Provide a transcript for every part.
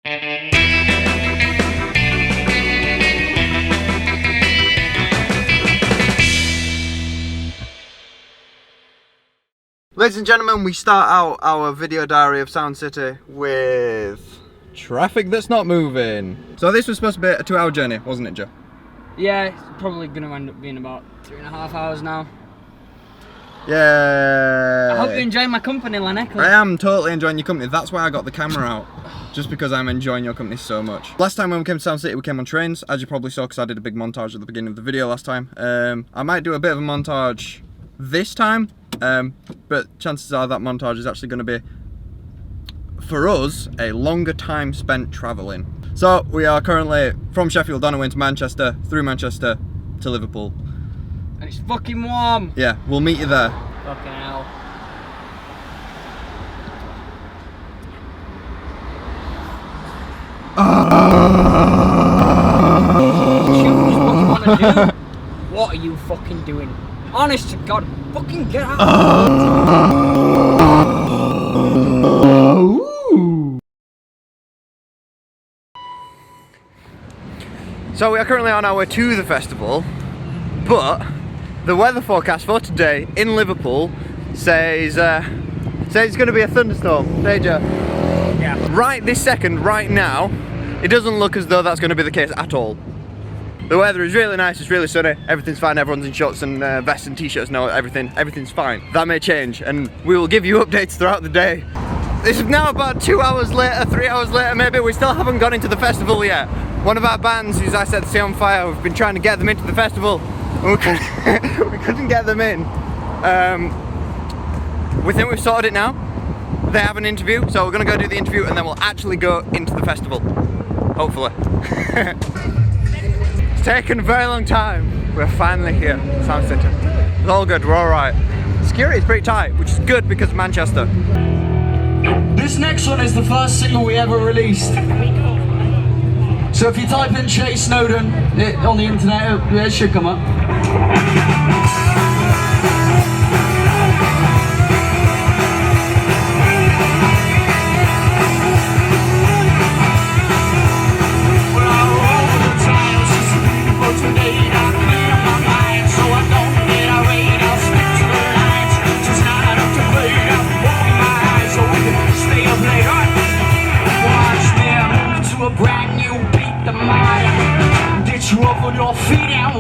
Ladies and gentlemen, we start out our video diary of Sound City with traffic that's not moving. So this was supposed to be a 2-hour journey, wasn't it, Joe? Yeah, it's probably going to end up being about 3.5 hours now. Yeah. I hope you're enjoying my company, Lanek. I am totally enjoying your company. That's why I got the camera out. Just because I'm enjoying your company so much. Last time when we came to Sound City, we came on trains, as you probably saw, because I did a big montage at the beginning of the video last time. I might do a bit of a montage this time, but chances are that montage is actually going to be, for us, a longer time spent travelling. So we are currently from Sheffield on our way to Manchester, through Manchester to Liverpool. And it's fucking warm. Yeah, we'll meet you there. Fucking hell. Choose what you want to do. What are you fucking doing? Honest to God, fucking get out. So we are currently on our way to the festival, but the weather forecast for today in Liverpool says it's going to be a thunderstorm. Deja. Yeah. Right this second, right now, it doesn't look as though that's going to be the case at all. The weather is really nice, it's really sunny, everything's fine, everyone's in shorts and vests and t-shirts now, everything's fine. That may change, and we will give you updates throughout the day. This is now about 2 hours later, 3 hours later maybe, we still haven't gone into the festival yet. One of our bands, who's I said Stay on Fire, we've been trying to get them into the festival, and we couldn't get them in. We think we've sorted it now. They have an interview, so we're going to go do the interview and then we'll actually go into the festival. Hopefully. It's taken a very long time. We're finally here, Sound City. It's all good, we're alright. Security is pretty tight, which is good because of Manchester. This next one is the first single we ever released. So if you type in Chase Snowden on the internet, it should come up. On your feet and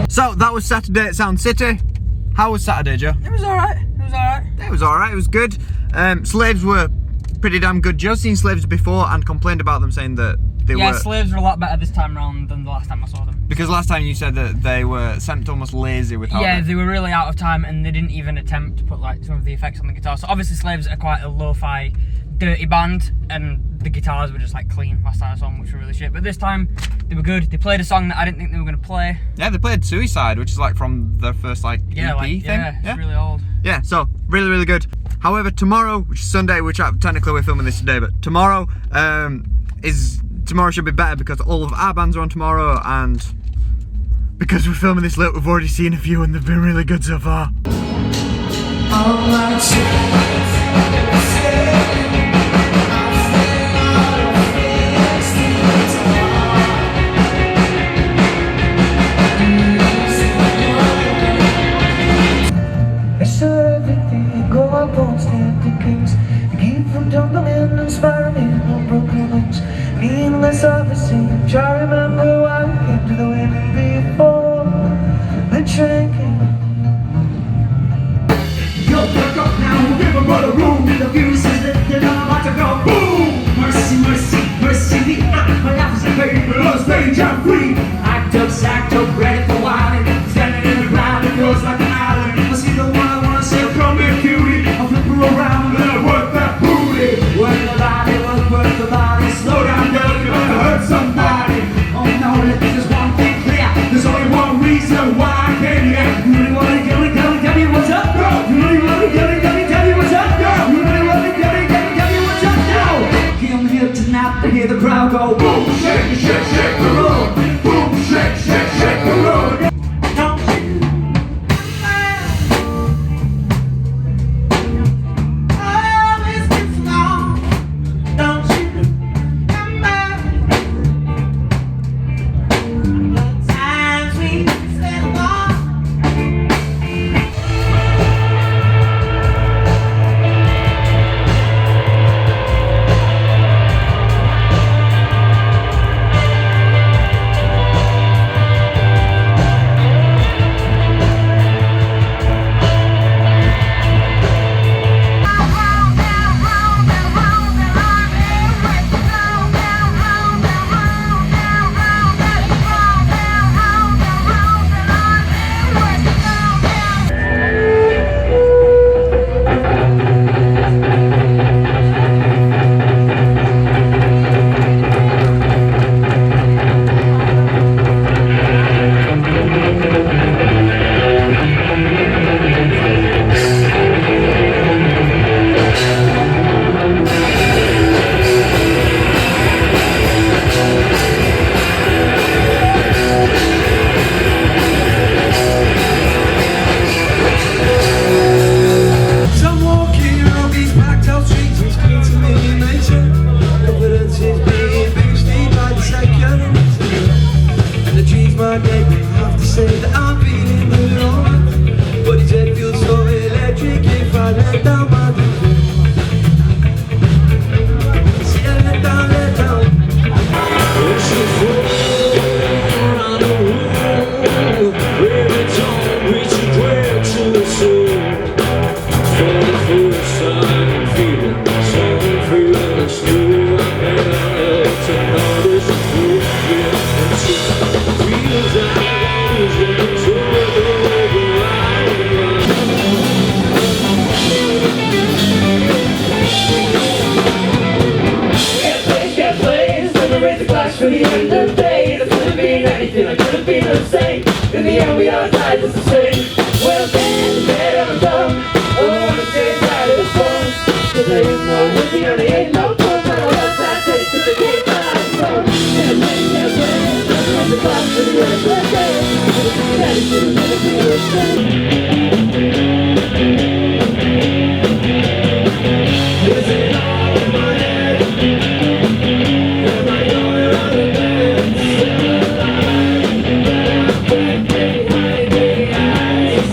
So that was Saturday at Sound City. How was Saturday, Joe? It was alright. It was alright, it was good. Slaves were pretty damn good. Joe's seen Slaves before and complained about them, saying that they were... Yeah, Slaves were a lot better this time around than the last time I saw them. Because last time you said that they were sent almost lazy with how Yeah, they were really out of time and they didn't even attempt to put like some of the effects on the guitar. So obviously Slaves are quite a lo-fi, dirty band, and the guitars were just like clean last time I saw them, which were really shit. But this time they were good. They played a song that I didn't think they were going to play. Yeah, they played Suicide, which is like from their first like Yeah, EP like, thing. yeah, it's really old. Yeah, so really, really good. However, tomorrow, which is Sunday, which technically we're filming this today, but tomorrow tomorrow should be better because all of our bands are on tomorrow, and because we're filming this late, we've already seen a few and they've been really good so far. Try remember why we came to the women before the train came. You'll look up now, we'll give them all a room. The view says that they're not about to go boom. Mercy, mercy, mercy, the act. My life is a paper, on stage I'm free. Act up, ready for wilding. Standing in the ground, it feels like an island. I see the one I wanna say, come here cutie. I'll flip her around and I'll work that booty. Work the body, slow down girl, you're gonna hurt somebody. Oh no, there's just one thing clear. There's only one reason why I came here. You really wanna tell me what's up, girl? You really wanna tell me what's up, girl? You really wanna tell me what's up now? I'm here tonight to hear the crowd go boom, shake, shake, shake the road. Boom, shake, shake, shake the road. To the end of the day, it could have been anything, I could have been the same. In the end we all died just the same. Well, bad, I'm done. All I wanna say is that it's fun. Cause there is no living and there ain't no fun. And I love that taste of the game that I'm from. And I from the class to the end of the day. It could have been the same. Is it all in my head? Am I going on the bed? Still alive, but I'm behind the eyes.